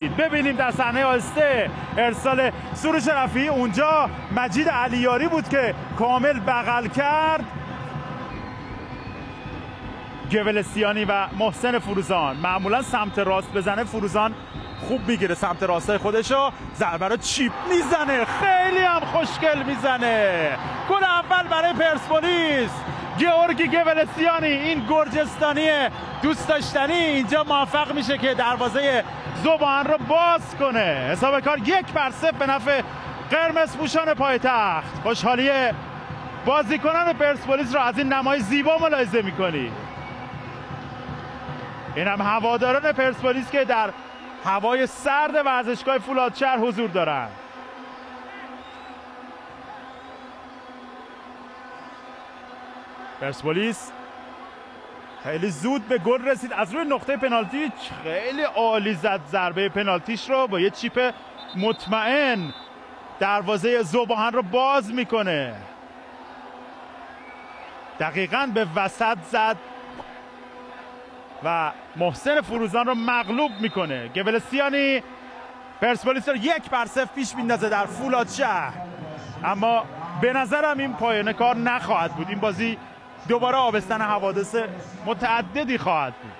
ببینیم در صحنه آسته ارسال سروش رفیعی، اونجا مجید علیاری بود که کامل بغل کرد. گولسیانی و محسن فروزان معمولا سمت راست بزنه، فروزان خوب میگیره سمت راستای خودشو، ضربه رو چیپ میزنه، خیلی هم خوشگل میزنه. گل اول برای پرسپولیس، گیورگی گولسیانی، این گرجستانی دوست داشتنی اینجا موفق میشه که دروازه ذوب‌آهن رو باز کنه. حساب کار 1-0 به نفع قرمز پوشان پایتخت. خوشحالی بازیکنان پرسپولیس رو از این نمای زیبا ملاحظه میکنی. این هم هواداران پرسپولیس که در هوای سرد ورزشگاه فولادشهر حضور دارند. پرسپولیس خیلی زود به گل رسید از روی نقطه پنالتی، خیلی عالی زد ضربه پنالتیش رو، با یه چیپ مطمئن دروازه ذوب‌آهن رو باز میکنه. دقیقاً به وسط زد و محسن فروزان رو مغلوب میکنه. گولسیانی پرسپولیس رو 1-0 پیش میندازه در فولادشهر، اما به نظرم این پایان کار نخواهد بود. این بازی دوباره آبستن حوادث متعددی خواهد بود.